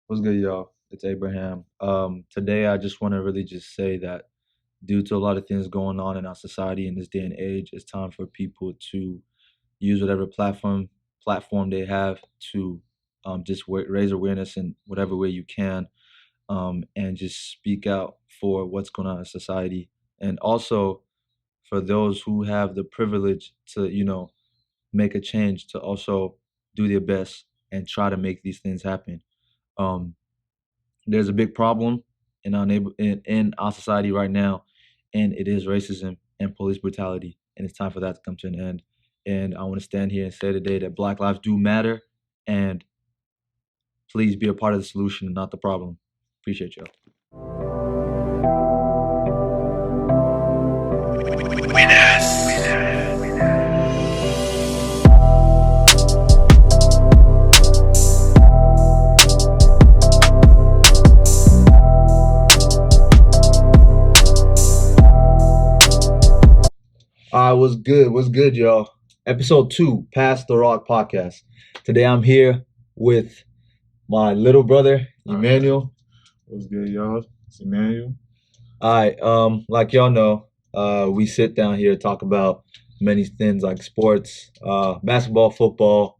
What's good, y'all? It's Abraham. Today I just want to really just say that due to a lot of things going on in our society in this day and age, it's time for people to use whatever platform they have to just raise awareness in whatever way you can, and just speak out for what's going on in society, and also for those who have the privilege to make a change to also do their best and try to make these things happen. Um, there's a big problem in our society right now, and it is racism and police brutality, and it's time for that to come to an end. And I want to stand here and say today that Black lives do matter, and please be a part of the solution and not the problem. Appreciate y'all. What's good? What's good, y'all? Episode 2, Pass the Rock podcast. Today I'm here with my little brother, Emmanuel. What's good, y'all? It's Emmanuel. All right, like y'all know, we sit down here talk about many things like sports, basketball, football,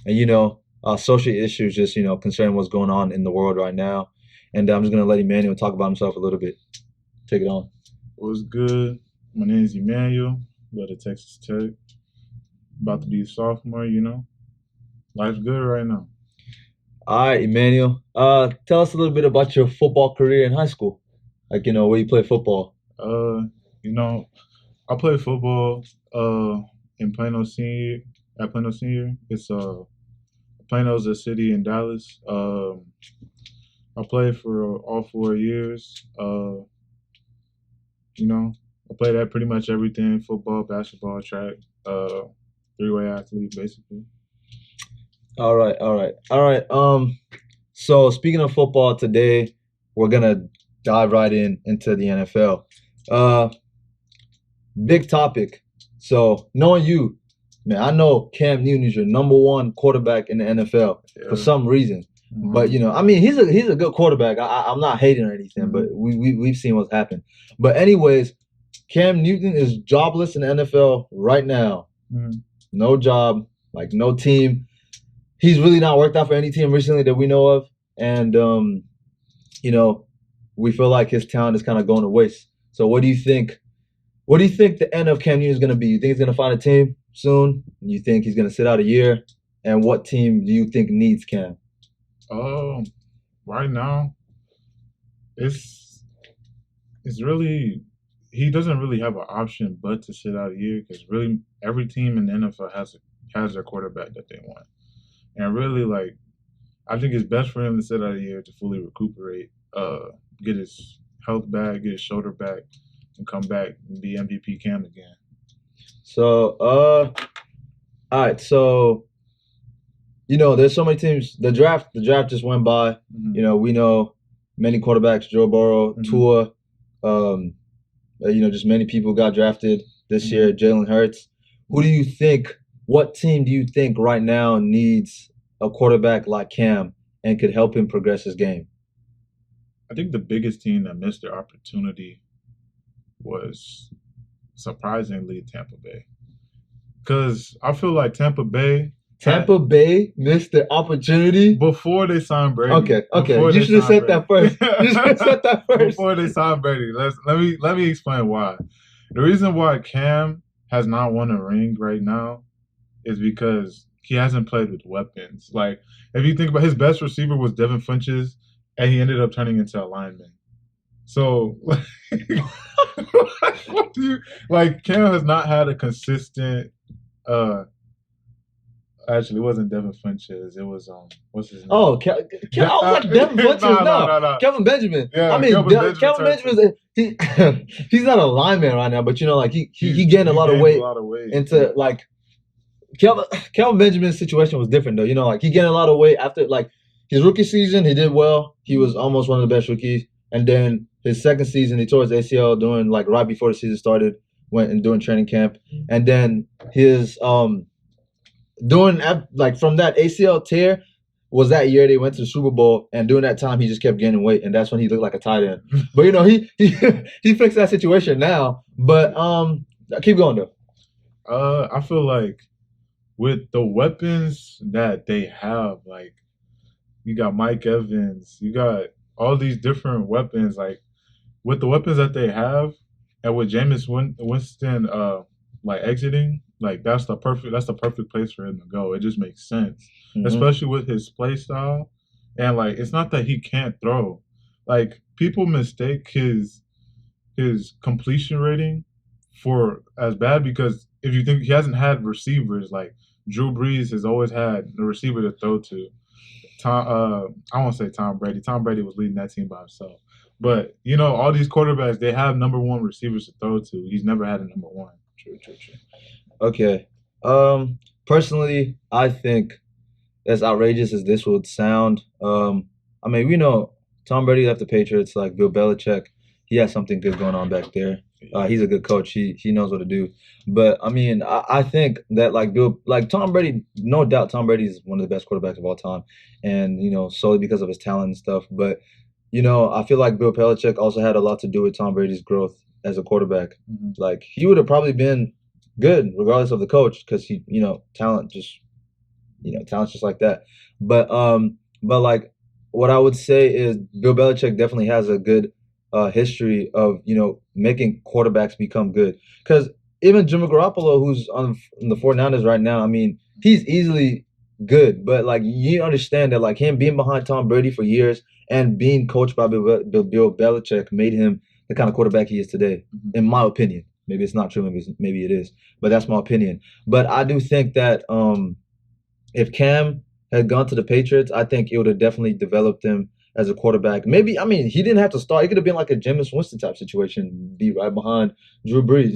and social issues, just concerning what's going on in the world right now. And I'm just gonna let Emmanuel talk about himself a little bit. Take it on. What's good? My name is Emmanuel. Go to Texas Tech. About to be a sophomore, Life's good right now. All right, Emmanuel. Tell us a little bit about your football career in high school. Like, where you play football. I play football in Plano Senior. At Plano Senior, it's Plano's a city in Dallas. I played for all 4 years. I played at pretty much everything: football, basketball, track, three-way athlete, basically. All right. So speaking of football, today we're gonna dive right into the NFL. Big topic. So knowing you, man, I know Cam Newton is your number one quarterback in the NFL for some reason. Mhm. But I mean, he's a good quarterback. I'm not hating or anything, but we've seen what's happened. But anyways, Cam Newton is jobless in the NFL right now. Mhm. No job, like no team. He's really not worked out for any team recently that we know of, and we feel like his talent is kind of going to waste. So, what do you think? What do you think the end of Cam Newton is going to be? You think he's going to find a team soon? You think he's going to sit out a year? And what team do you think needs Cam? Right now, it's really, he doesn't really have an option but to sit out a year, because really every team in the NFL has their quarterback that they want. And really, like, I think it's best for him to sit out a year to fully recuperate, get his health back, get his shoulder back, and come back and be MVP Cam again. So, all right. So, there's so many teams. The draft just went by. Mhm. We know many quarterbacks: Joe Burrow, Mhm. Tua. Just many people got drafted this year. Jalen Hurts. Who do you think? What team do you think right now needs a quarterback like Cam and could help him progress his game? I think the biggest team that missed their opportunity was surprisingly Tampa Bay, because I feel like Tampa Bay Missed the opportunity before they signed Brady. Okay. Before You they should have signed said that Brady. first. You should have said that first. Before they signed Brady. Let me explain why. The reason why Cam has not won a ring right now is because he hasn't played with weapons. Like, if you think about, his best receiver was Devin Funches, and he ended up turning into a lineman. So, what do you like? Cam has not had a consistent. Actually, it wasn't Devin Funches. It was what's his name? Oh, I was like Devin Funches. No. Kelvin Benjamin. Yeah, I mean, Kelvin Benjamin. He's not a lineman right now, but like he gained a lot of weight into like Kelvin Benjamin's situation was different though. Like he gained a lot of weight after like his rookie season. He did well. He was almost one of the best rookies. And then his second season, he tore his ACL doing like right before the season started. Went and doing training camp, and then his doing like from that ACL tear, was that year they went to the Super Bowl, and during that time he just kept gaining weight, and that's when he looked like a tight end. But he he fixed that situation now. But keep going though. I feel like with the weapons that they have, like you got Mike Evans, you got all these different weapons. Like with the weapons that they have, and with Winston, like exiting, like that's the perfect place for him to go. It just makes sense, Hmm. especially with his play style, and like it's not that he can't throw. Like people mistake his completion rating for as bad because if you think he hasn't had receivers like Drew Brees has always had the receiver to throw to. I won't say Tom Brady. Tom Brady was leading that team by himself. But you know, all these quarterbacks they have number one receivers to throw to. He's never had a number one. True, true, true. Okay. Personally, I think as outrageous as this would sound, I mean, we know Tom Brady left the Patriots, like Bill Belichick. He has something good going on back there. He's a good coach. He knows what to do. But I mean, I think that like Tom Brady, no doubt, Tom Brady is one of the best quarterbacks of all time, and solely because of his talent and stuff. But I feel like Bill Belichick also had a lot to do with Tom Brady's growth as a quarterback. Mm-hmm. Like he would have probably been good regardless of the coach because talent just talent's just like that. But like what I would say is Bill Belichick definitely has a good history of making quarterbacks become good. Because even Jimmy Garoppolo, who's on the 49ers right now, I mean, he's easily good. But like you understand that like him being behind Tom Brady for years and being coached by Bill Belichick made him the kind of quarterback he is today, in my opinion. Maybe it's not true, maybe it is, but that's my opinion. But I do think that if Cam had gone to the Patriots, I think it would have definitely developed him as a quarterback. Maybe, I mean, he didn't have to start. It could have been like a Jameis Winston type situation, be right behind Drew Brees.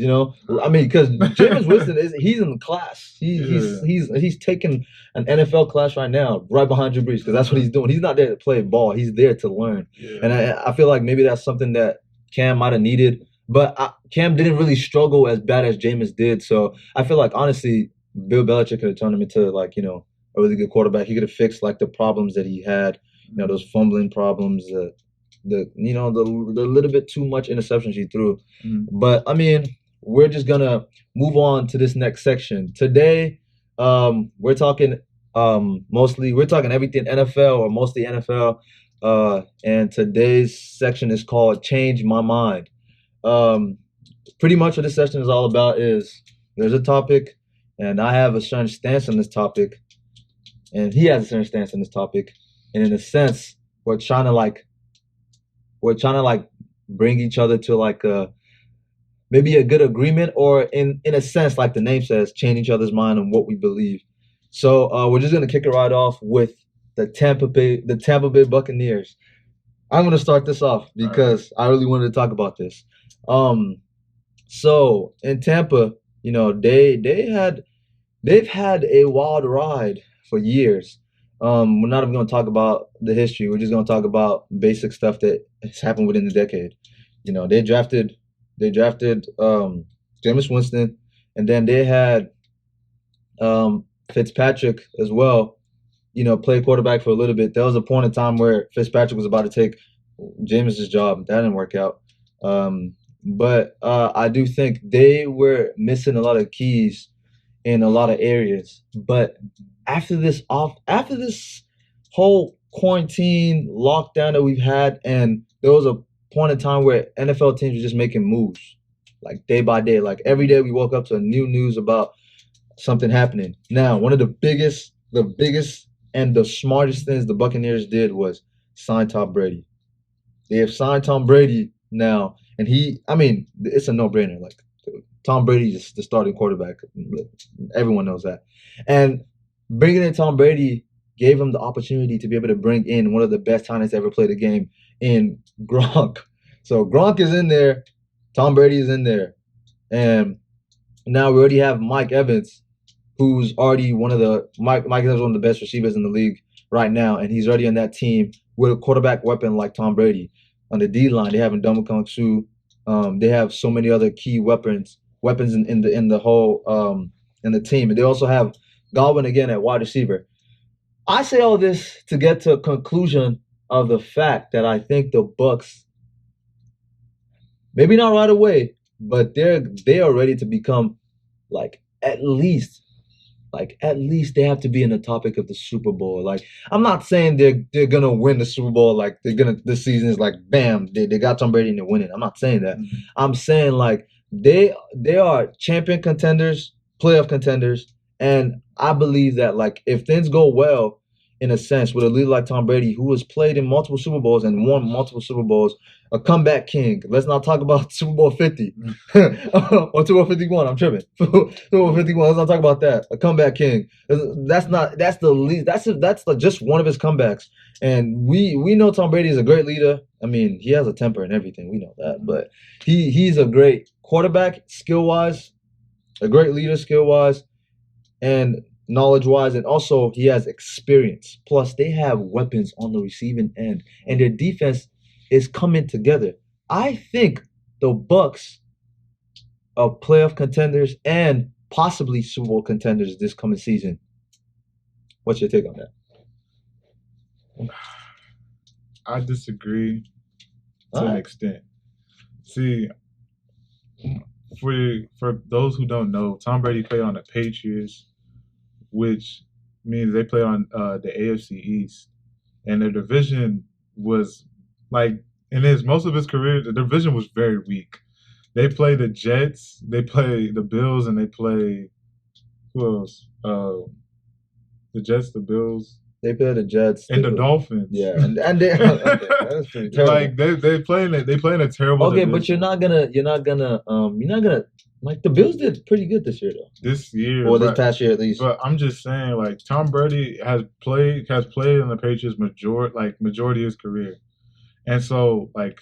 I mean, because Jameis Winston he's in the class. He's taking an NFL class right now, right behind Drew Brees, because that's what he's doing. He's not there to play ball. He's there to learn. Yeah. And I feel like maybe that's something that Cam might have needed. But Cam didn't really struggle as bad as Jameis did. So I feel like honestly, Bill Belichick could have turned him into a really good quarterback. He could have fixed like the problems that he had, those fumbling problems, the little bit too much interceptions he threw. Mm-hmm. But I mean, we're just gonna move on to this next section. Today, we're talking mostly we're talking everything NFL or mostly NFL. And today's section is called Change My Mind. Pretty much what this section is all about is there's a topic, and I have a certain stance on this topic, and he has a certain stance on this topic, and in a sense, we're trying to bring each other to like maybe a good agreement, or in a sense, like the name says, change each other's mind on what we believe. So we're just gonna kick it right off with the Tampa Bay Buccaneers. I'm gonna start this off because I really wanted to talk about this. So in Tampa, they've had a wild ride for years. We're not even going to talk about the history. We're just going to talk about basic stuff that has happened within the decade. They drafted Jameis Winston, and then they had Fitzpatrick as well. Play quarterback for a little bit. There was a point in time where Fitzpatrick was about to take Jameis's job. That didn't work out. But I do think they were missing a lot of keys in a lot of areas. But after this whole quarantine lockdown that we've had, and there was a point in time where NFL teams were just making moves, like day by day. Like every day we woke up to a new news about something happening. Now, one of the biggest and the smartest things the Buccaneers did was sign Tom Brady. They have signed Tom Brady now, and I mean, it's a no-brainer. Like Tom Brady is the starting quarterback. Everyone knows that. And bringing in Tom Brady gave him the opportunity to be able to bring in one of the best talents to ever play the game in Gronk. So Gronk is in there, Tom Brady is in there, and now we already have Mike Evans, who's already Mike Evans is one of the best receivers in the league right now, and he's already on that team with a quarterback weapon like Tom Brady. On the D line, they have Ndamukong Suh. They have so many other key weapons in the whole in the team, and they also have Godwin again at wide receiver. I say all this to get to a conclusion of the fact that I think the Bucks, maybe not right away, but they are ready to become like at least they have to be in the topic of the Super Bowl. Like I'm not saying they're gonna win the Super Bowl. Like they're gonna this season is like bam they got Tom Brady and they're winning. I'm not saying that. Mhm. I'm saying like they are champion contenders, playoff contenders, and I believe that like if things go well. In a sense, with a leader like Tom Brady, who has played in multiple Super Bowls and won multiple Super Bowls, a comeback king. Let's not talk about Super Bowl 50 or Super Bowl 51. I'm tripping. Super Bowl 51. Let's not talk about that. A comeback king. That's not. That's the least. That's just one of his comebacks. And we know Tom Brady is a great leader. I mean, he has a temper and everything. We know that, but he's a great quarterback skill wise, a great leader skill wise, and knowledge wise, and also he has experience. Plus, they have weapons on the receiving end, and their defense is coming together. I think the Bucks are playoff contenders and possibly Super Bowl contenders this coming season. What's your take on that? I disagree All to an right. extent. See, for those who don't know, Tom Brady played on the Patriots, which means they play on the AFC East, and their division was like in his most of his career, the division was very weak. They play the Jets, they play the Bills, and they play who else? The Jets, the Bills, They play the Jets. and the Dolphins. Yeah, and they okay, that's pretty terrible. Like they playing a terrible Okay, division. but you're not gonna like the Bills did pretty good this year though. This year, Or this past year at least. But I'm just saying, like Tom Brady has played in the Patriots majority of his career, and so like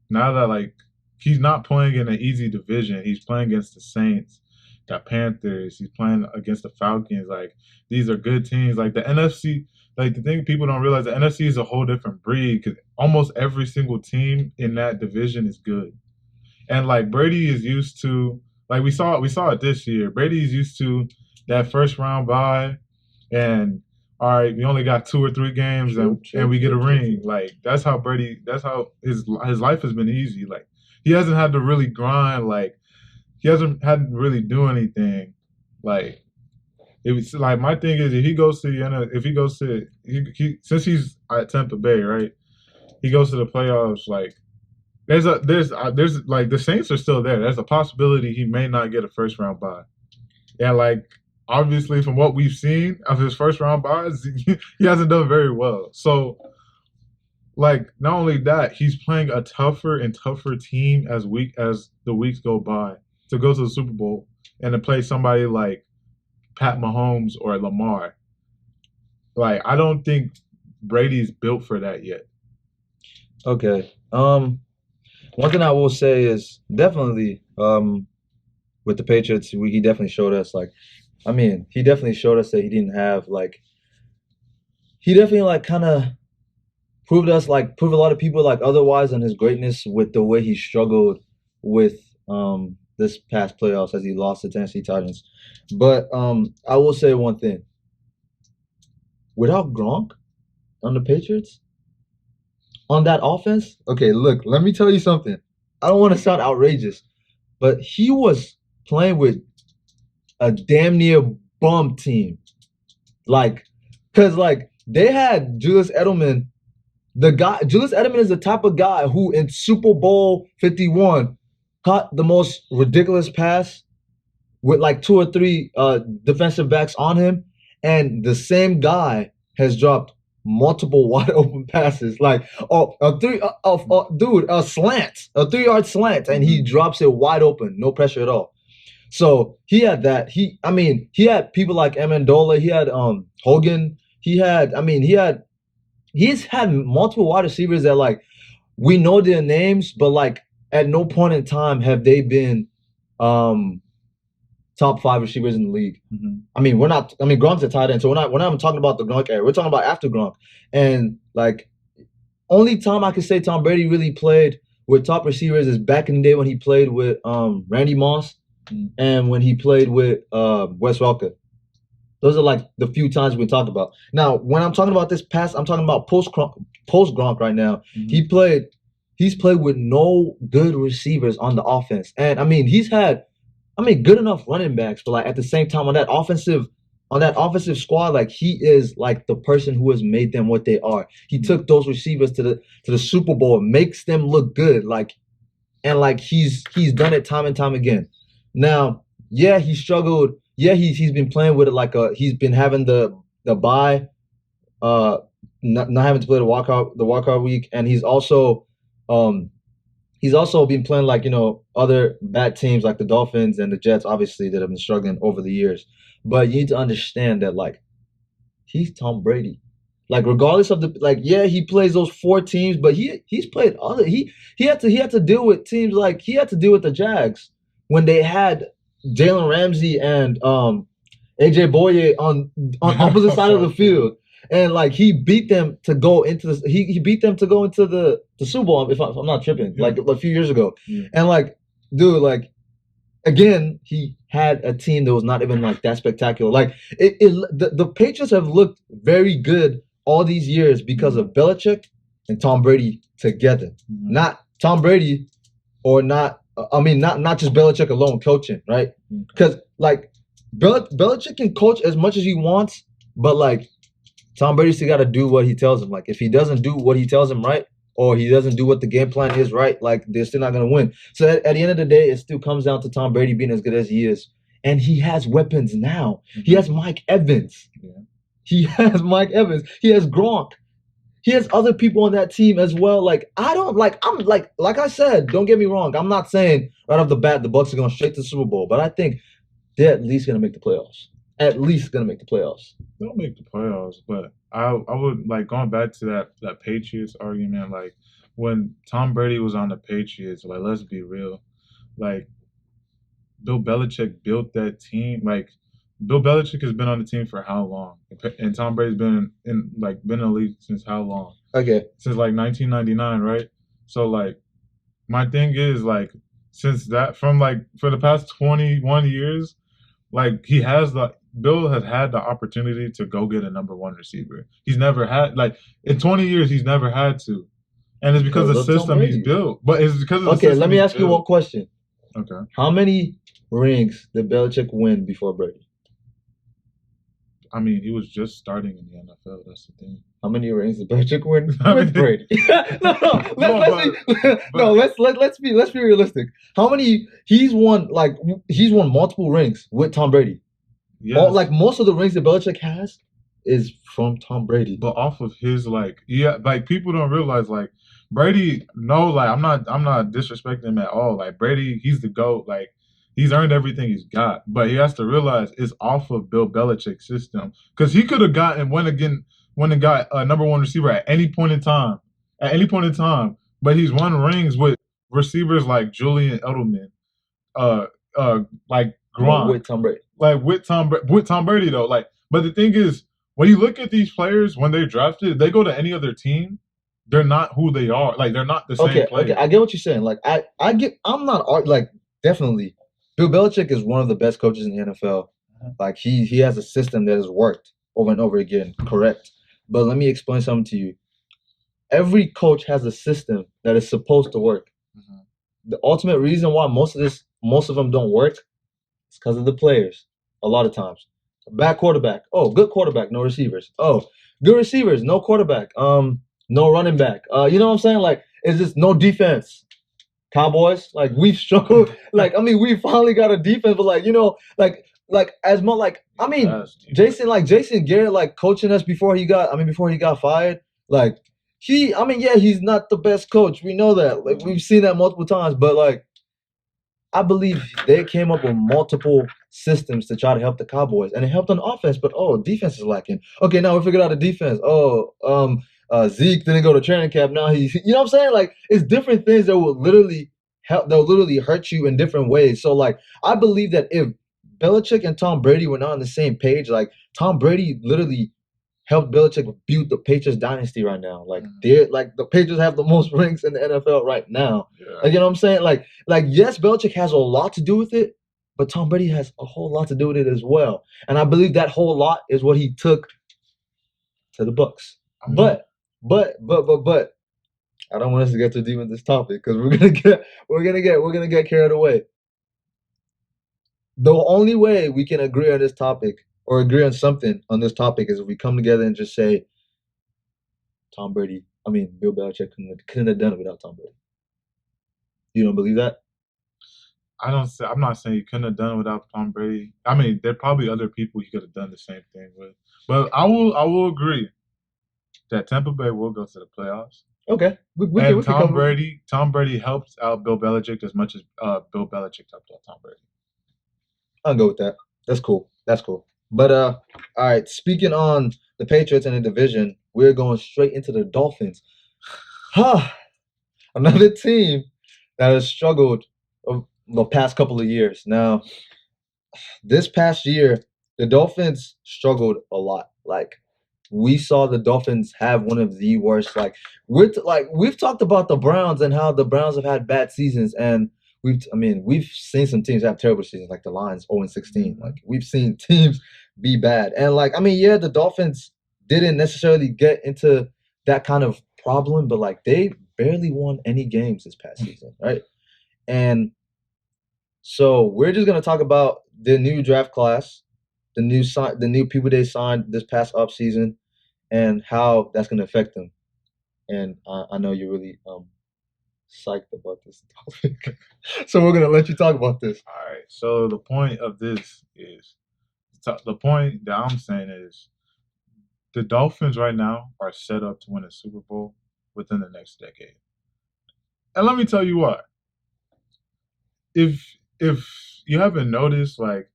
now that like he's not playing in an easy division, he's playing against the Saints, the Panthers, he's playing against the Falcons. Like these are good teams. Like the NFC, like the thing people don't realize, the NFC is a whole different breed because almost every single team in that division is good. And like Brady is used to, like we saw it this year. Brady is used to that first round bye, and all right, we only got 2 or 3 games, and we get a ring. Like that's how Brady. That's how his life has been easy. Like he hasn't had to really grind. Like he hasn't had to really do anything. Like it was like my thing is if he goes to the if he goes to since he's at Tampa Bay, right? He goes to the playoffs. Like there's like the Saints are still there. There's a possibility he may not get a first round bye. And like obviously from what we've seen of his first round byes, he hasn't done very well. So like not only that, he's playing a tougher and tougher team as the weeks go by to go to the Super Bowl and to play somebody like Pat Mahomes or Lamar. Like I don't think Brady's built for that yet. Okay. One thing I will say is definitely with the Patriots, he definitely showed us like, I mean, he definitely showed us that he didn't have like, he definitely like kind of proved a lot of people like otherwise on his greatness with the way he struggled with this past playoffs as he lost to Tennessee Titans. But I will say one thing: without Gronk on the Patriots, on that offense, okay, look, let me tell you something. I don't want to sound outrageous, but he was playing with a damn near bum team. Like, cause like they had Julius Edelman. The guy Julius Edelman is the type of guy who in Super Bowl 51 caught the most ridiculous pass with like 2 or 3 defensive backs on him, and the same guy has dropped multiple wide open passes, like a slant, a 3 yard slant, and he drops it wide open, no pressure at all. So he had that. He had people like Amendola. He had Hogan. He's had multiple wide receivers that like we know their names, but like at no point in time have they been um top 5 receivers in the league. Mm-hmm. I mean, we're not. I mean, Gronk's a tight end, so we're not even talking about the Gronk era. We're talking about after Gronk. And like, only time I can say Tom Brady really played with top receivers is back in the day when he played with Randy Moss and when he played with Wes Welker. Those are like the few times we talk about. Now, when I'm talking about this past, I'm talking about post Gronk right now. Mm-hmm. He played. He's played with no good receivers on the offense, and I mean he's had, I mean, good enough running backs, but like at the same time on that offensive squad, like he is like the person who has made them what they are. He Mm-hmm. took those receivers to the Super Bowl, makes them look good, like, and like he's done it time and time again. Now, yeah, he struggled. Yeah, he's been playing with it like he's been having the bye, uh, not having to play the walkout week, and um he's also been playing like other bad teams like the Dolphins and the Jets, obviously that have been struggling over the years. But you need to understand that like he's Tom Brady. Like regardless of the like, yeah, he plays those four teams, but he's played other he had to deal with teams like he had to deal with the Jags when they had Jalen Ramsey and AJ Boye on opposite side of the field. And like he beat them to go into he beat them to go into the Super Bowl if I'm not tripping, Yeah. like a few years ago. Yeah. And like, dude, like again, he had a team that was not even like that spectacular. Like the Patriots have looked very good all these years because of Belichick and Tom Brady together. Mm-hmm. Not Tom Brady or not. I mean, not just Belichick alone coaching, right? Because like Belichick can coach as much as he wants, but like Tom Brady still got to do what he tells him. Like if he doesn't do what he tells him right, or he doesn't do what the game plan is right, like they're still not going to win. So at the end of the day, it still comes down to Tom Brady being as good as he is, and he has weapons now. He has Mike Evans. Yeah. He has Mike Evans. He has Gronk. He has other people on that team as well. Like I don't like. I'm like I said. Don't get me wrong. I'm not saying right off the bat the Bucs are going straight to the Super Bowl, but I think they're at least going to make the playoffs. At least going to make the playoffs. They'll make the playoffs, but I would like going back to that Patriots argument. Like when Tom Brady was on the Patriots, like let's be real, like Bill Belichick built that team. Like Bill Belichick has been on the team for how long? And Tom Brady's been in the league since how long? Okay. Since like 1999, right? So like my thing is like since that from like for the past 21 years, like Bill has had the opportunity to go get a number one receiver. He's never had like in 20 years he's never had to, and it's because of the system he's built. But it's because of the system. Okay, let me ask you one question. Okay. How many rings did Belichick win before Brady? I mean, he was just starting in the NFL. That's the thing. How many rings did Belichick win with Brady? Let's be realistic. How many he's won multiple rings with Tom Brady. Yes. Like most of the rings that Belichick has is from Tom Brady. But off of his like people don't realize like Brady, no, like I'm not disrespecting him at all. Like Brady, he's the GOAT. Like he's earned everything he's got. But he has to realize it's off of Bill Belichick's system. Because he could have went and got a number one receiver at any point in time. At any point in time. But he's won rings with receivers like Julian Edelman, like Gronk. With Tom Brady. Like with Tom Brady though. Like, but the thing is, when you look at these players when they're drafted, they go to any other team, they're not who they are. Like they're not the same player. Okay, I get what you're saying. Like I'm not like definitely Bill Belichick is one of the best coaches in the NFL. Like he has a system that has worked over and over again, correct. But let me explain something to you. Every coach has a system that is supposed to work. Mm-hmm. The ultimate reason why most of them don't work is because of the players. A lot of times. Bad quarterback. Oh, good quarterback, no receivers. Oh, good receivers, no quarterback. No running back. You know what I'm saying? Like, it's just no defense. Cowboys, like we've struggled. Like, I mean, we finally got a defense, but like as much like I mean, Jason Garrett, like coaching us before he got fired. Like he's not the best coach. We know that. Like we've seen that multiple times, but like I believe they came up with multiple systems to try to help the Cowboys, and it helped on offense. But defense is lacking. Okay, now we figured out the defense. Zeke didn't go to training camp. Now you know what I'm saying? Like it's different things that will literally help. They'll literally hurt you in different ways. So like I believe that if Belichick and Tom Brady were not on the same page, like Tom Brady literally helped Belichick build the Patriots dynasty right now. Like they're like the Patriots have the most rings in the NFL right now. Yeah. Like you know what I'm saying? Like yes, Belichick has a lot to do with it, but Tom Brady has a whole lot to do with it as well. And I believe that whole lot is what he took to the Bucks. I mean, But I don't want us to get too deep in this topic because we're gonna get carried away. The only way we can agree on this topic or agree on something on this topic is if we come together and just say Bill Belichick couldn't have done it without Tom Brady. You don't believe that? I'm not saying he couldn't have done it without Tom Brady. I mean, there are probably other people he could have done the same thing with. But I will agree that Tampa Bay will go to the playoffs. Okay, And Tom Brady helped out Bill Belichick as much as Bill Belichick helped out Tom Brady. I'll go with that. That's cool. That's cool. But all right. Speaking on the Patriots and the division, we're going straight into the Dolphins. Huh. Another team that has struggled the past couple of years. Now, this past year, the Dolphins struggled a lot. Like we saw the Dolphins have one of the worst. We've talked about the Browns and how the Browns have had bad seasons, and we've seen some teams have terrible seasons, like the Lions 0-16. Like we've seen teams be bad, and yeah, the Dolphins didn't necessarily get into that kind of problem, but like they barely won any games this past season, right? And so we're just gonna talk about the new draft class, the new people they signed this past off season, and how that's gonna affect them. And I know you're really psyched about this topic, so we're gonna let you talk about this. All right. So the point of this is the point that I'm saying is the Dolphins right now are set up to win a Super Bowl within the next decade. And let me tell you why. If you haven't noticed, like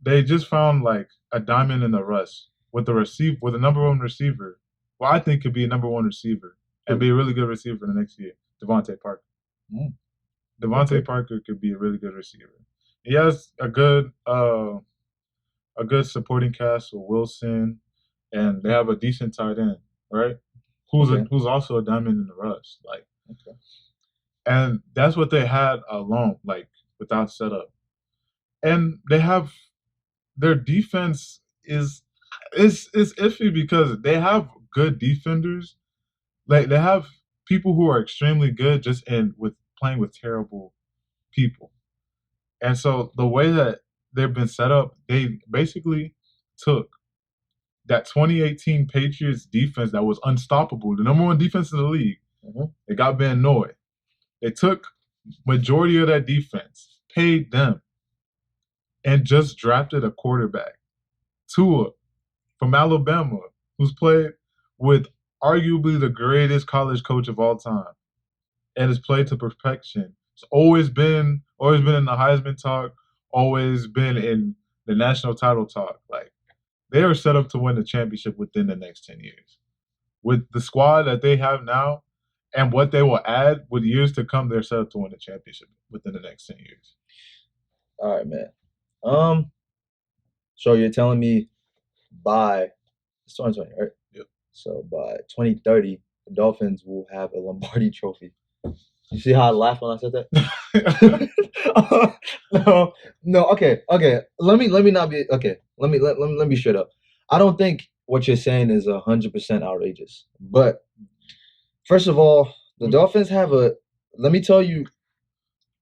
they just found like a diamond in the rough with a number one receiver. Well, I think could be a number one receiver and be a really good receiver for the next year. Devontae Parker. Mm. Devontae Parker could be a really good receiver. He has a good supporting cast with Wilson, and they have a decent tight end, right? Who's also a diamond in the rough, like. Okay. And that's what they had alone, like without setup. And they have their defense is iffy because they have good defenders. Like they have people who are extremely good just in with playing with terrible people. And so the way that they've been set up, they basically took that 2018 Patriots defense that was unstoppable, the number one defense in the league. Mm-hmm. They got Van Noy. They took majority of that defense, paid them, and just drafted a quarterback, Tua, from Alabama, who's played with arguably the greatest college coach of all time, and has played to perfection. It's always been in the Heisman talk, always been in the national title talk. Like they are set up to win the championship within the next 10 years. With the squad that they have now and what they will add with years to come, they're set up to win the championship within the next 10 years. All right, man. So you're telling me by it's 2020, right? Yep. So by 2030, the Dolphins will have a Lombardi Trophy. You see how I laughed when I said that? No. Okay. Let me not be okay. Let me be straight up. I don't think what you're saying is 100% outrageous. But first of all, the Dolphins have a. Let me tell you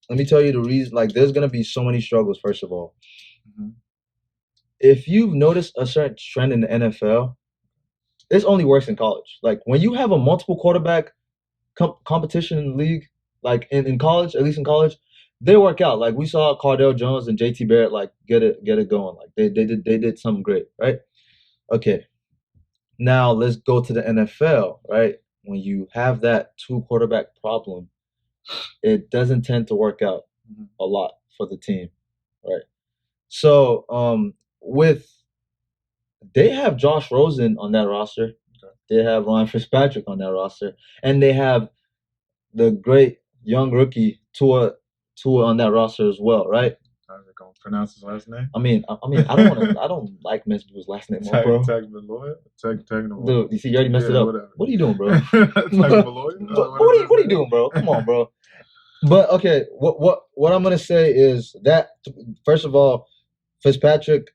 the reason. Like, there's gonna be so many struggles. First of all, if you've noticed a certain trend in the NFL, it's only worse in college. Like when you have a multiple quarterback competition in the league, like in college, at least in college, they work out. Like we saw Cardell Jones and JT Barrett like get it going. Like they did something great, right? Okay. Now let's go to the NFL, right? When you have that two quarterback problem, it doesn't tend to work out a lot for the team, right? So with they have Josh Rosen on that roster. Okay. They have Ryan Fitzpatrick on that roster, and they have the great young rookie Tua on that roster as well, right? How are they gonna pronounce his last name? I don't like messing with his last name, bro. Tag Malloy? Tag Dude, you see, you already messed it up. Whatever. What are you doing, bro? Tag Malloy? What are you doing, bro? Come on, bro. But okay, what I'm gonna say is that first of all, Fitzpatrick.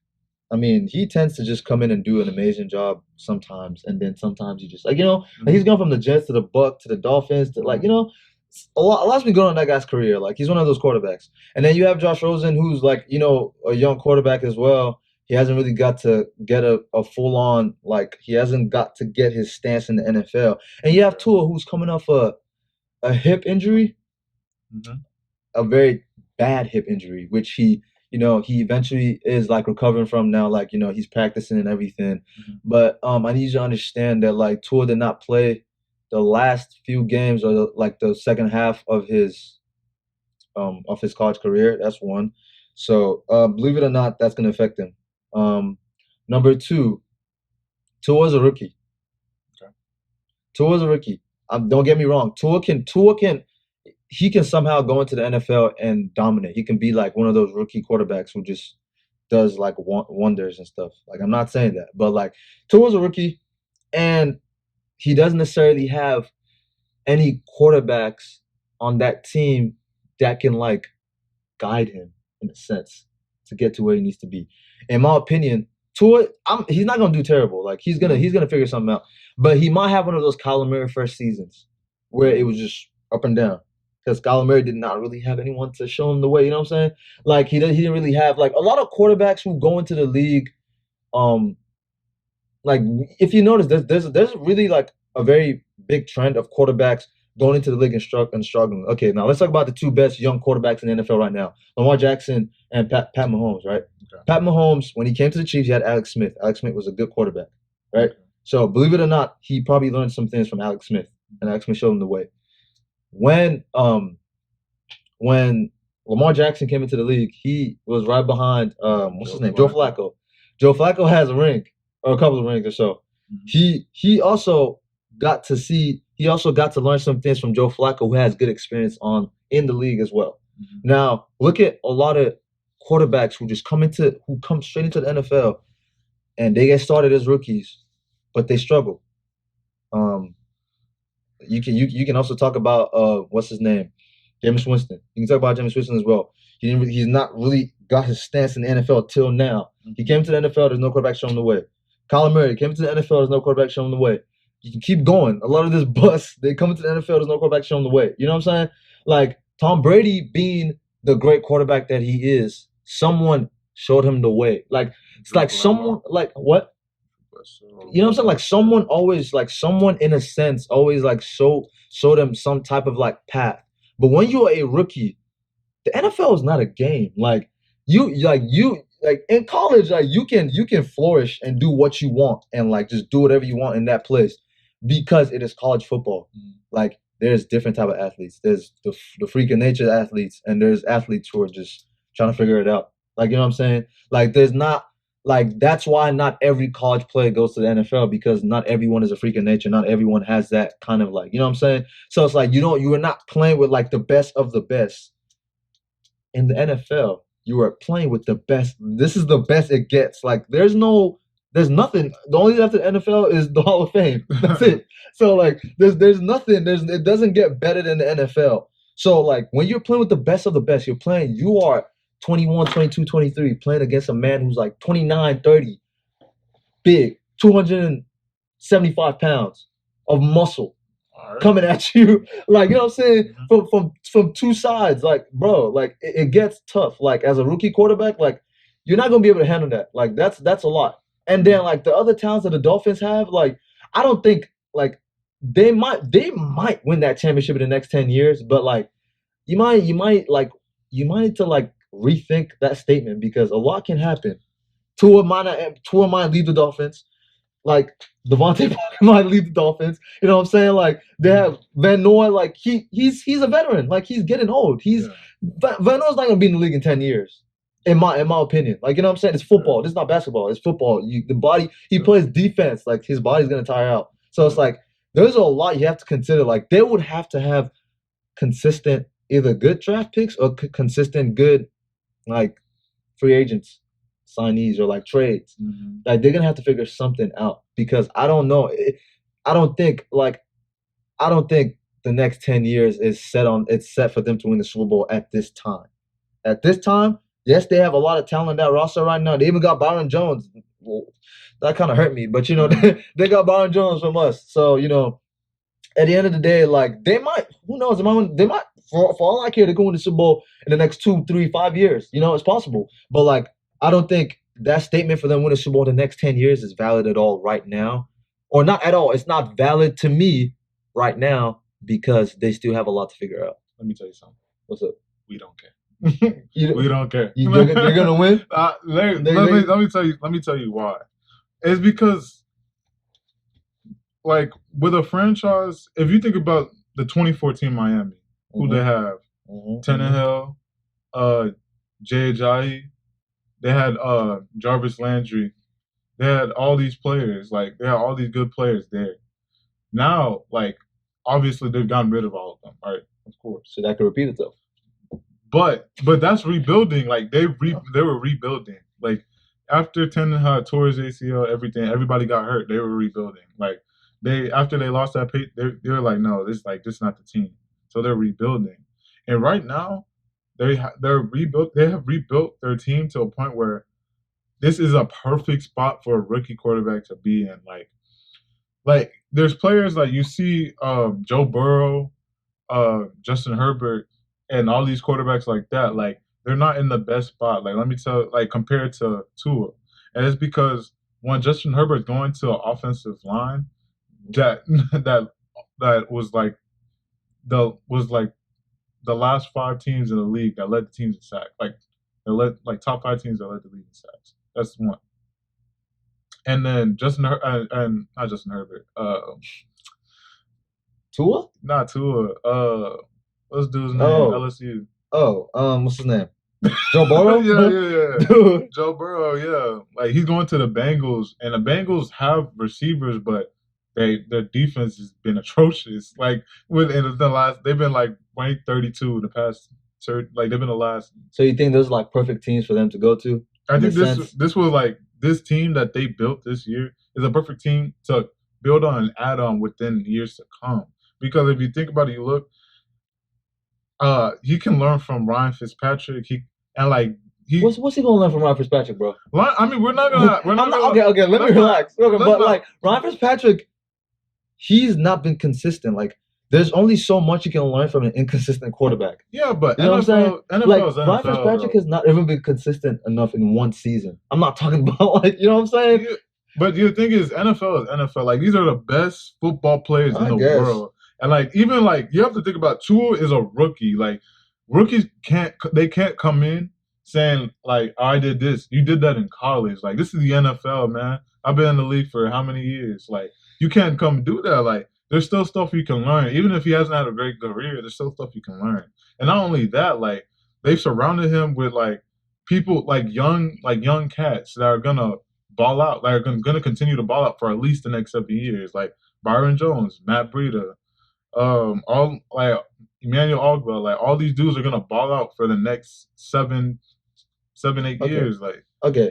I mean, he tends to just come in and do an amazing job sometimes, and then sometimes he just like like he's Mm-hmm. gone from the Jets to the Buck to the Dolphins to like a lot's been going on in that guy's career. Like he's one of those quarterbacks, and then you have Josh Rosen, who's like a young quarterback as well. He hasn't really got to get a full on like he hasn't got to get his stance in the NFL, and you have Okay. Tua, who's coming off a hip injury, Mm-hmm. a very bad hip injury, which he eventually is like recovering from now. Like he's practicing and everything. Mm-hmm. But I need you to understand that like Tua did not play the last few games or like the second half of his college career. That's one. So believe it or not, that's gonna affect him. Um, Number two, Tua's a rookie. Okay. Tua's a rookie. Don't get me wrong. Tua can he can somehow go into the NFL and dominate. He can be like one of those rookie quarterbacks who just does like wonders and stuff. Like I'm not saying that, but like Tua's a rookie and he doesn't necessarily have any quarterbacks on that team that can like guide him in a sense to get to where he needs to be. In my opinion, Tua, he's not gonna do terrible. Like he's gonna Mm-hmm. he's gonna figure something out. But he might have one of those Kyler Murray first seasons where it Mm-hmm. was just up and down. Because Kyler Murray did not really have anyone to show him the way. You know what I'm saying? Like he didn't really have like a lot of quarterbacks who go into the league. Um, like if you notice, there's really like a very big trend of quarterbacks going into the league and struggling. Okay, now let's talk about the two best young quarterbacks in the NFL right now: Lamar Jackson and Pat Mahomes. Right? Okay. Pat Mahomes, when he came to the Chiefs, he had Alex Smith. Alex Smith was a good quarterback. Right? Okay. So believe it or not, he probably learned some things from Alex Smith, and Alex Smith showed him the way. When when Lamar Jackson came into the league, he was right behind what's his Joe name? Joe Flacco. Flacco. Joe Flacco has a ring or a couple of rings or so. Mm-hmm. He also got to learn some things from Joe Flacco, who has good experience on in the league as well. Mm-hmm. Now look at a lot of quarterbacks who come straight into the NFL and they get started as rookies, but they struggle. Um, you can also talk about what's his name, Jameis Winston. You can talk about Jameis Winston as well. He's not really got his stance in the NFL till now. He Mm-hmm. came to the NFL. There's no quarterback showing the way. Kyler Murray came to the NFL. There's no quarterback showing the way. You can keep going. A lot of this bus they come into the NFL. There's no quarterback showing the way. You know what I'm saying? Like Tom Brady being the great quarterback that he is, someone showed him the way. Like it's Joe like Flacco. someone like what So you know what I'm saying? Like someone in a sense always like show them some type of like path. But when you're a rookie, the NFL is not a game. Like in college, like you can flourish and do what you want and like just do whatever you want in that place because it is college football. mm-hmm. Like there's different type of athletes. There's the freak of nature athletes and there's athletes who are just trying to figure it out. Like you know what I'm saying? Like there's not like that's why not every college player goes to the NFL because not everyone is a freak of nature. Not everyone has that kind of like you know what I'm saying. So it's like you are not playing with like the best of the best in the NFL, you are playing with the best. This is the best it gets. Like there's nothing. The only thing after the NFL is the Hall of Fame. That's it. So like there's nothing. It doesn't get better than the NFL. So like when you're playing with the best of the best, you are 21, 22, 23 playing against a man who's like 29, 30, big, 275 pounds of muscle All right. coming at you. Like, you know what I'm saying? Mm-hmm. From two sides. Like, bro, like it gets tough. Like as a rookie quarterback, like you're not gonna be able to handle that. Like that's a lot. And then like the other talents that the Dolphins have, like I don't think like they might win that championship in the next 10 years, but like you might need to like rethink that statement because a lot can happen. Two of mine leave the Dolphins like Devontae Parker might lead the Dolphins. You know what I'm saying? Like they have Van Noy. Like he's a veteran. Like he's getting old. Yeah. Van Noy's not gonna be in the league in 10 years. In my opinion, like you know what I'm saying, it's football. This is not basketball. It's football. The body he plays defense. Like his body's gonna tire out. So it's like there's a lot you have to consider. Like they would have to have consistent either good draft picks or consistent good like free agents, signees, or like trades. Mm-hmm. Like they're gonna have to figure something out because I don't know. I don't think the next 10 years is set for them to win the Super Bowl at this time. At this time, yes, they have a lot of talent in that roster right now. They even got Byron Jones. Well, that kind of hurt me, but they got Byron Jones from us. So at the end of the day, like they might, who knows? They might for all I care, they go win the Super Bowl in the next 2, 3, 5 years. It's possible. But like, I don't think that statement for them winning the Super Bowl in the next 10 years is valid at all right now, or not at all. It's not valid to me right now because they still have a lot to figure out. Let me tell you something. What's up? We don't care. We don't care. They're gonna win. Let me tell you why. It's because, like, with a franchise, if you think about the 2014 Miami, who they have, Tannehill, Jay Ajayi, they had Jarvis Landry, they had all these players, like they had all these good players there. Now, like, obviously they've gotten rid of all of them, right? Of course. So that could repeat itself. But that's rebuilding. Like they were rebuilding. Like after Tannehill tore his ACL, everybody got hurt. They were rebuilding. Like after they lost that pay, they were like, no, this is not the team. So they're rebuilding. And right now, they're rebuilt. They have rebuilt their team to a point where this is a perfect spot for a rookie quarterback to be in. Like there's players like you see Joe Burrow, Justin Herbert, and all these quarterbacks like that. Like they're not in the best spot. Like let me tell, like compared to Tua, and it's because when Justin Herbert's going to an offensive line that that was like the last 5 teams in the league that led the teams in sacks. Like they led like top 5 teams that led the league in sacks. That's one. And then and not Justin Herbert. Tua? Not Tua. What's dude's name? LSU. What's his name? Joe Burrow? yeah. Dude. Joe Burrow, yeah. Like he's going to the Bengals, and the Bengals have receivers, but their defense has been atrocious. Like they've been like ranked 32 in the past. Like they've been the last. So you think those are like perfect teams for them to go to? I think this was like this team that they built this year is a perfect team to build on and add on within years to come. Because if you think about it, you look, he can learn from Ryan Fitzpatrick. What's he gonna learn from Ryan Fitzpatrick, bro? I mean, we're not gonna. Okay. Let me relax. But like Ryan Fitzpatrick, he's not been consistent. Like there's only so much you can learn from an inconsistent quarterback. Yeah, but you know what I'm saying? Like Ryan Fitzpatrick has not even been consistent enough in one season. I'm not talking about like you know what I'm saying. Yeah, but the thing is, NFL is NFL. Like these are the best football players in the world. And like even like you have to think about Tua is a rookie. Like rookies can't come in saying like I did this. You did that in college. Like this is the NFL, man. I've been in the league for how many years? Like you can't come do that. Like there's still stuff you can learn. Even if he hasn't had a great career, there's still stuff you can learn. And not only that, like they've surrounded him with like people like young cats that are gonna ball out. Like are gonna continue to ball out for at least the next 7 years. Like Byron Jones, Matt Breida. All like Emmanuel Ogba, like all these dudes are gonna ball out for the next 7, 8 years. Like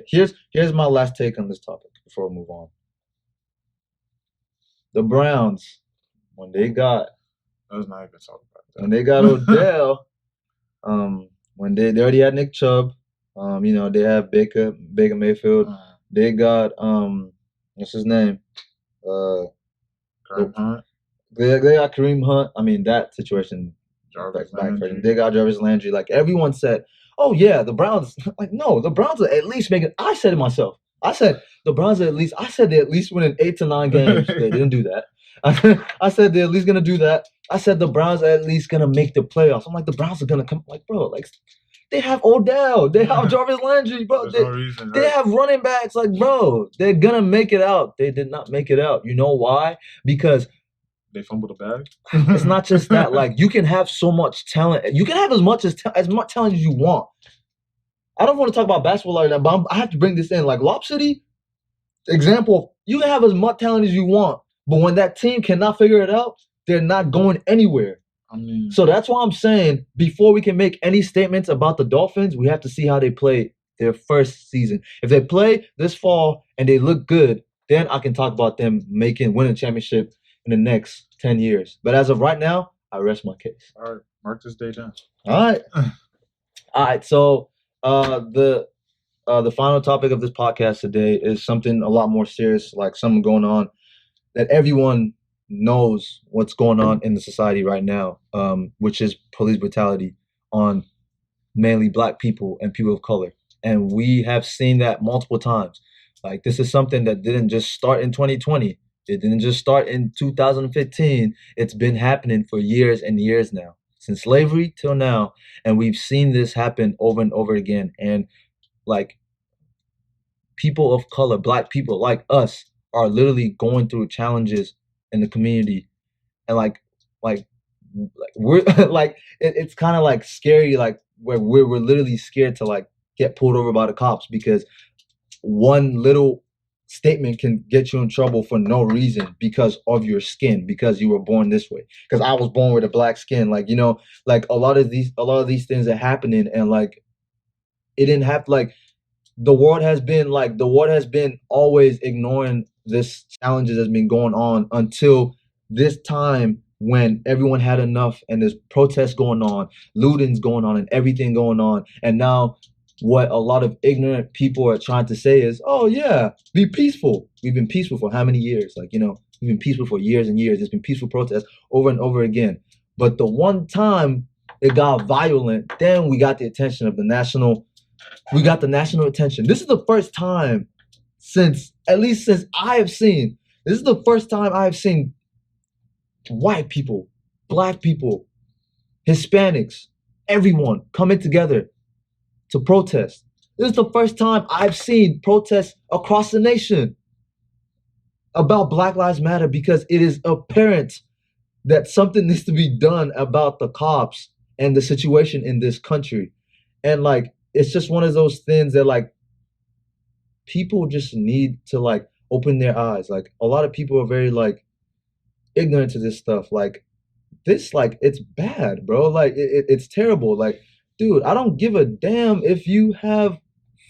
here's my last take on this topic before we move on. The Browns, when they got let's not even talk about that. When they got Odell, when they already had Nick Chubb, they have Baker Mayfield. They got what's his name? Kareem Hunt. They got Kareem Hunt. I mean, that situation. They got Jarvis Landry. Like everyone said, oh yeah, the Browns. Like no, the Browns are at least making. I said it myself. I said the Browns are at least. I said they at least winning 8 to 9 games. They didn't do that. I said they're at least gonna do that. I said the Browns are at least gonna make the playoffs. I'm like the Browns are gonna come. Like bro, like they have Odell. They have Jarvis Landry, bro. They have running backs. Like bro, they're gonna make it out. They did not make it out. You know why? Because they fumbled the bag. It's not just that. Like you can have so much talent. You can have as much talent as you want. I don't want to talk about basketball like that, but I have to bring this in. Like Lob City, example. You can have as much talent as you want, but when that team cannot figure it out, they're not going anywhere. So that's why I'm saying before we can make any statements about the Dolphins, we have to see how they play their first season. If they play this fall and they look good, then I can talk about them winning a championship in the next 10 years. But as of right now, I rest my case. All right, mark this day down. All right, all right. So the the final topic of this podcast today is something a lot more serious, like something going on that everyone knows what's going on in the society right now, which is police brutality on mainly black people and people of color. And we have seen that multiple times. Like this is something that didn't just start in 2020. It didn't just start in 2015. It's been happening for years and years now, since slavery till now. And we've seen this happen over and over again. And like people of color, black people like us, are literally going through challenges in the community. And like we're like it's kind of like scary, like where we're literally scared to like get pulled over by the cops because one little statement can get you in trouble for no reason because of your skin, because you were born this way, because I was born with a black skin, like like a lot of these things are happening. And like it didn't have like the world has been always ignoring this challenges that's been going on until this time when everyone had enough and there's protests going on, looting's going on, and everything going on. And now what a lot of ignorant people are trying to say is, oh yeah, be peaceful. We've been peaceful for how many years? Like, we've been peaceful for years and years. There's been peaceful protests over and over again. But the one time it got violent, then we got the national attention. This is the first time since, at least since I have seen, this is the first time I have seen white people, black people, Hispanics, everyone coming together to protest. This is the first time I've seen protests across the nation about Black Lives Matter, because it is apparent that something needs to be done about the cops and the situation in this country. And like, it's just one of those things that like people just need to like open their eyes. Like a lot of people are very like ignorant to this stuff. Like this, like it's bad, bro. Like it's terrible. Like, dude, I don't give a damn if you have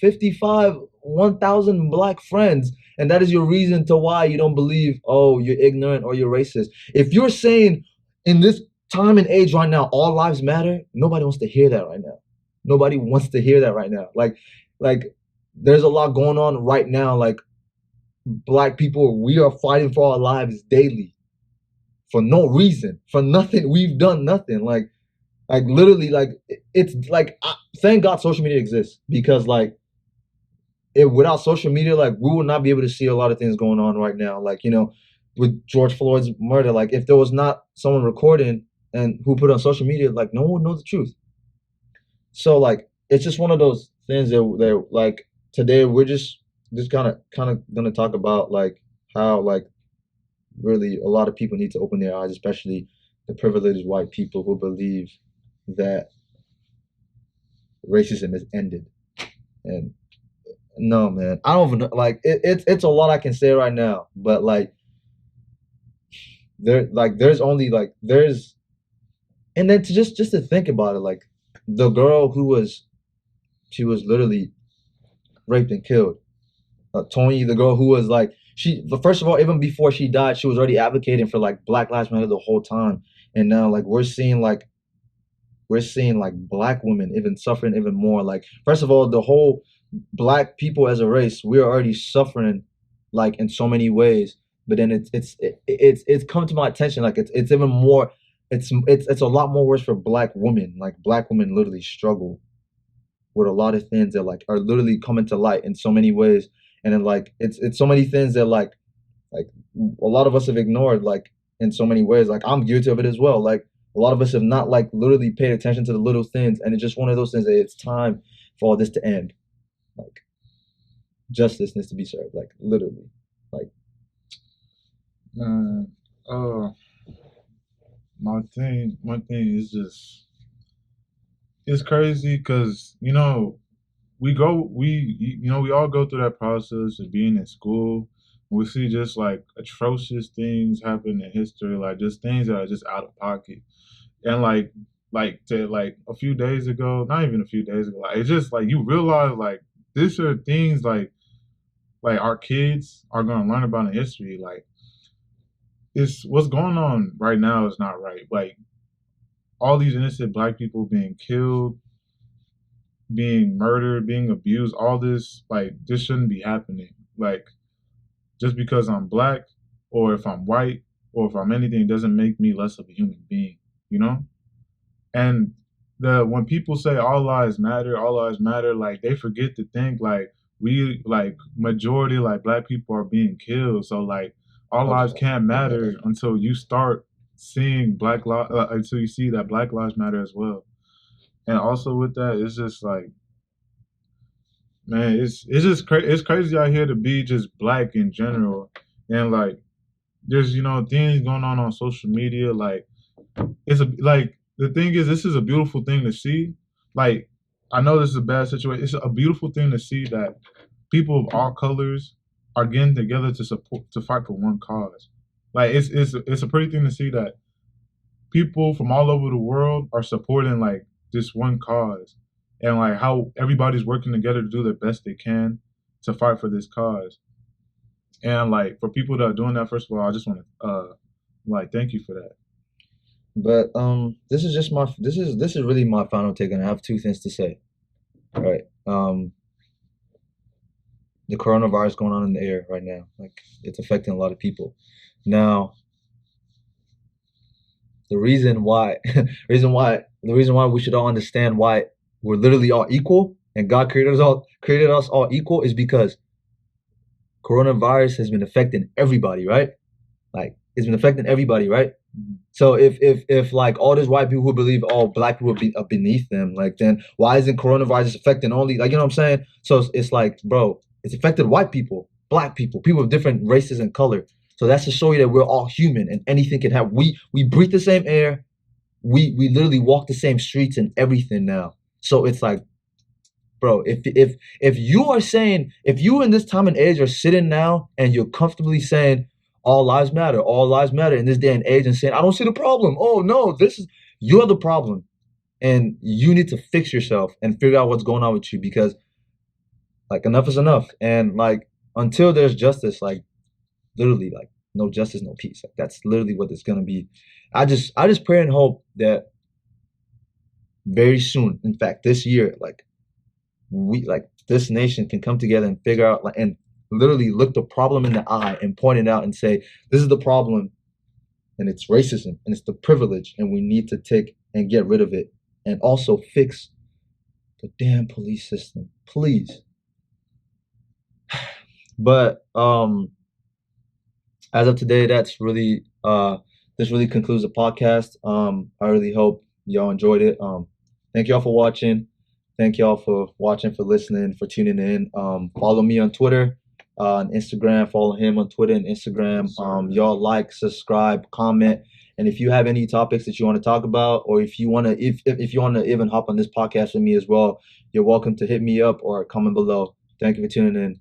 55, 1,000 black friends, and that is your reason to why you don't believe, oh, you're ignorant or you're racist. If you're saying in this time and age right now, all lives matter, nobody wants to hear that right now. Nobody wants to hear that right now. Like there's a lot going on right now. Like black people, we are fighting for our lives daily for no reason, for nothing. We've done nothing. Like literally, like it's like thank God social media exists, because like without social media, like we would not be able to see a lot of things going on right now. Like with George Floyd's murder, like if there was not someone recording and who put it on social media, like no one would know the truth. So like it's just one of those things that like today we're just kind of gonna talk about like how like really a lot of people need to open their eyes, especially the privileged white people who believe that racism is ended. And no, man, I don't even know, like it's a lot I can say right now, but like there's only like there's and then to just to think about it, like the girl she was literally raped and killed. Tony, the girl who was like first of all, even before she died, she was already advocating for like Black Lives Matter the whole time. And now like we're seeing like black women even suffering even more. Like first of all, the whole black people as a race, we're already suffering like in so many ways. But then it's come to my attention, like it's even more, it's a lot more worse for black women. Like black women literally struggle with a lot of things that like are literally coming to light in so many ways. And then like it's so many things that like a lot of us have ignored, like in so many ways. Like I'm guilty of it as well. Like a lot of us have not like literally paid attention to the little things, and it's just one of those things that it's time for all this to end. Like justice needs to be served, like literally. Like Man, uh, my thing is just it's crazy because we all go through that process of being in school. We see just like atrocious things happen in history, like just things that are just out of pocket. And like a few days ago, not even a few days ago, like it's just like you realize like these are things like our kids are gonna learn about in history. Like it's what's going on right now is not right. Like all these innocent black people being killed, being murdered, being abused, all this, like, this shouldn't be happening. Like, just because I'm black, or if I'm white, or if I'm anything, doesn't make me less of a human being, you know? And the when people say all lives matter, like, they forget to think, like, we, like, majority, like, black people are being killed. So, like, all lives can't matter until you start seeing until you see that black lives matter as well. And also with that, it's just like, man, it's crazy out here to be just black in general. And, like, there's, things going on social media, like, it's a like the thing is, this is a beautiful thing to see. Like, I know this is a bad situation. It's a beautiful thing to see that people of all colors are getting together to fight for one cause. Like, it's a pretty thing to see that people from all over the world are supporting, like, this one cause, and, like, how everybody's working together to do the best they can to fight for this cause. And, like, for people that are doing that, first of all, I just want to like, thank you for that. But this is really my final take, and I have two things to say. Right. The coronavirus going on in the air right now, like, it's affecting a lot of people. Now, the reason why, the reason why we should all understand why we're literally all equal and God created us all equal is because coronavirus has been affecting everybody, right? Like, it's been affecting everybody, right? So if like all these white people who believe all black people are beneath them, like, then why isn't coronavirus affecting only, like, you know what I'm saying? So it's like, bro, it's affected white people, black people, people of different races and color. So that's to show you that we're all human and anything can happen. We breathe the same air, we literally walk the same streets and everything now. So it's like, bro, if you are saying, if you in this time and age are sitting now and you're comfortably saying all lives matter in this day and age, and saying, I don't see the problem. Oh no, this is, you're the problem. And you need to fix yourself and figure out what's going on with you, because, like, enough is enough. And, like, until there's justice, like, literally, like, no justice, no peace. Like, that's literally what it's gonna be. I just pray and hope that very soon, in fact, this year, like, we, like, this nation can come together and figure out, like, and literally look the problem in the eye and point it out and say, this is the problem, and it's racism and it's the privilege, and we need to take and get rid of it, and also fix the damn police system, please. But as of today, that's really this really concludes the podcast. I really hope y'all enjoyed it. Thank y'all for watching. Thank y'all for watching, for listening, for tuning in. Follow me on Twitter, on Instagram. Follow him on Twitter and Instagram. Y'all like, subscribe, comment, and if you have any topics that you want to talk about, or if you want to, if you want to even hop on this podcast with me as well, you're welcome to hit me up or comment below. Thank you for tuning in.